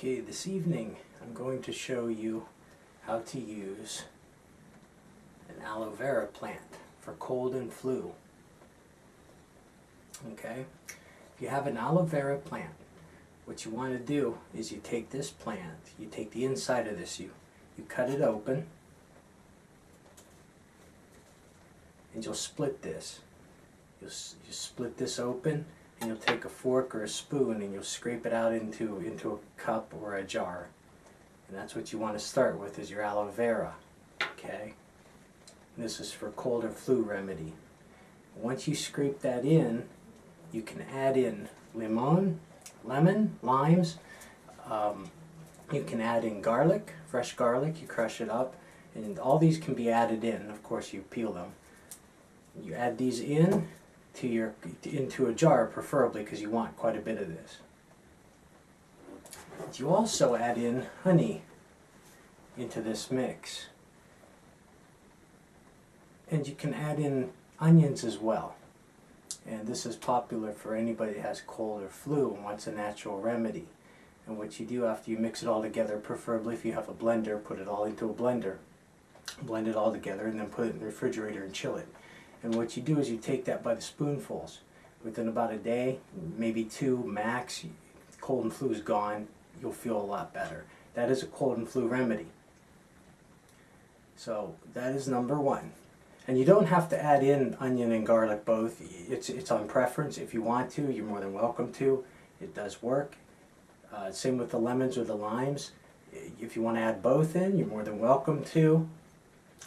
Okay, this evening I'm going to show you how to use an aloe vera plant for cold and flu. Okay, if you have an aloe vera plant, what you want to do is you take this plant, you take the inside of this, you cut it open, and you'll split this. You split this open, and you'll take a fork or a spoon and you'll scrape it out into a cup or a jar. And that's what you want to start with, is your aloe vera. Okay? And this is for cold or flu remedy. Once you scrape that in, you can add in lemon, limes. You can add in garlic, fresh garlic. You crush it up, and all these can be added in. Of course, you peel them. You add these in into a jar, preferably, because you want quite a bit of this. You also add in honey into this mix, and you can add in onions as well. And this is popular for anybody that has cold or flu and wants a natural remedy. And what you do after you mix it all together, preferably if you have a blender, put it all into a blender, blend it all together, and then put it in the refrigerator and chill it. And what you do is you take that by the spoonfuls. Within about a day, maybe two max, cold and flu is gone, you'll feel a lot better. That is a cold and flu remedy. So that is number one. And you don't have to add in onion and garlic both. It's on preference. If you want to, you're more than welcome to. It does work. Same with the lemons or the limes. If you want to add both in, you're more than welcome to.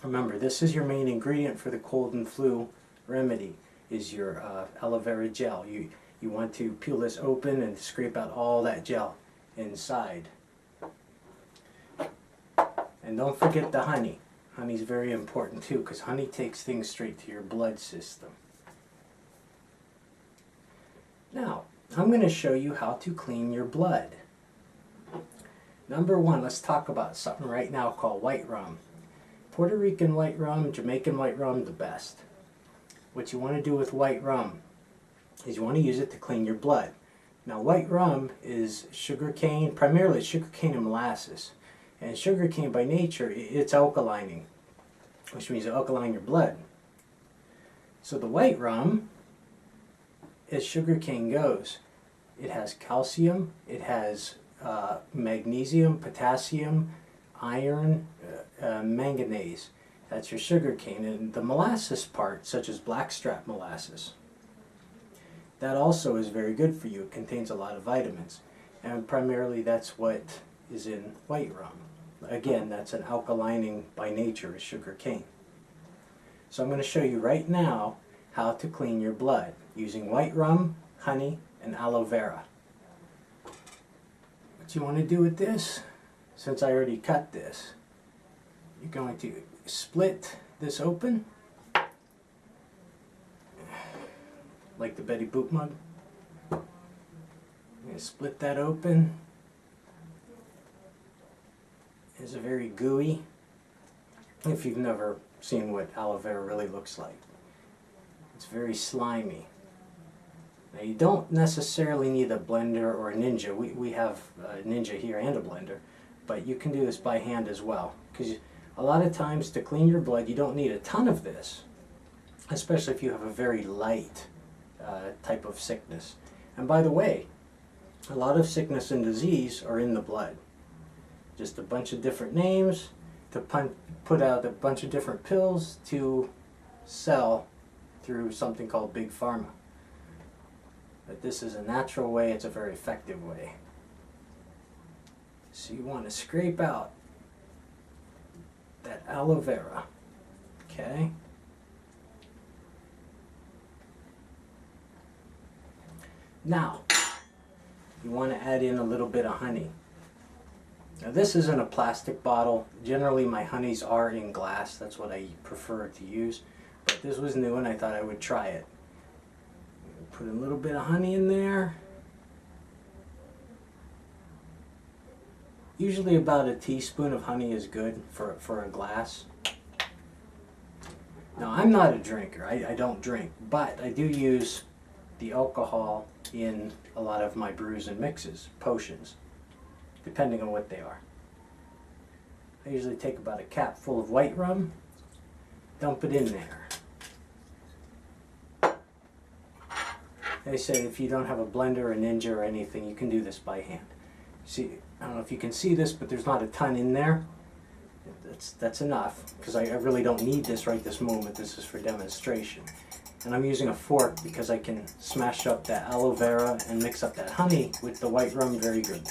Remember, this is your main ingredient for the cold and flu remedy, is your aloe vera gel. You want to peel this open and scrape out all that gel inside. And don't forget the honey. Honey is very important too, because honey takes things straight to your blood system. Now, I'm going to show you how to clean your blood. Number one, let's talk about something right now called white rum. Puerto Rican white rum, Jamaican white rum, the best. What you want to do with white rum is you want to use it to clean your blood. Now, white rum is sugarcane, primarily sugarcane and molasses. And sugarcane by nature, it's alkalining, which means it alkaline your blood. So the white rum, as sugarcane goes, it has calcium, it has magnesium, potassium, iron, manganese. That's your sugar cane. And the molasses part, such as blackstrap molasses, that also is very good for you. It contains a lot of vitamins, and primarily that's what is in white rum. Again, that's an alkalining by nature, is sugar cane. So I'm going to show you right now how to clean your blood using white rum, honey, and aloe vera. What you want to do with this, since I already cut this, you're going to split this open, like the Betty Boop mug. I'm going to split that open. It's a very gooey, if you've never seen what aloe vera really looks like. It's very slimy. Now, you don't necessarily need a blender or a Ninja. We have a Ninja here and a blender, but you can do this by hand as well, because a lot of times to clean your blood you don't need a ton of this, especially if you have a very light type of sickness. And by the way, a lot of sickness and disease are in the blood. Just a bunch of different names to put out a bunch of different pills to sell through something called Big Pharma. But this is a natural way, it's a very effective way. So you want to scrape out that aloe vera, okay? Now, you want to add in a little bit of honey. Now, this is in a plastic bottle. Generally my honeys are in glass, that's what I prefer to use. But this was new and I thought I would try it. Put a little bit of honey in there. Usually about a teaspoon of honey is good for a glass. Now, I'm not a drinker, I don't drink, but I do use the alcohol in a lot of my brews and mixes, potions. depending on what they are. I usually take about a cap full of white rum, dump it in there. Like I said, if you don't have a blender or a Ninja or anything, you can do this by hand. See, I don't know if you can see this, but there's not a ton in there. That's enough, because I really don't need this right this moment. This is for demonstration. And I'm using a fork because I can smash up that aloe vera and mix up that honey with the white rum very good.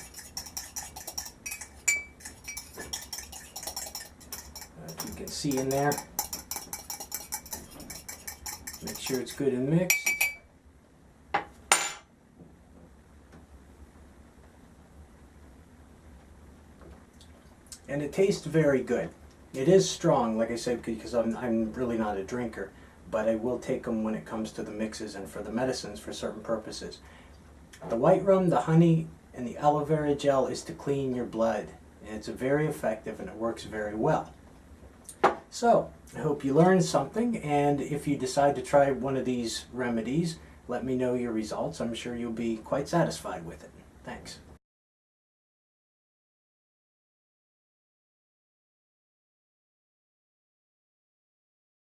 If you can see in there, make sure it's good and mixed. And it tastes very good. It is strong, like I said, because I'm really not a drinker, but I will take them when it comes to the mixes and for the medicines for certain purposes. The white rum, the honey, and the aloe vera gel is to clean your blood. And it's very effective and it works very well. So, I hope you learned something, and if you decide to try one of these remedies, let me know your results. I'm sure you'll be quite satisfied with it. Thanks.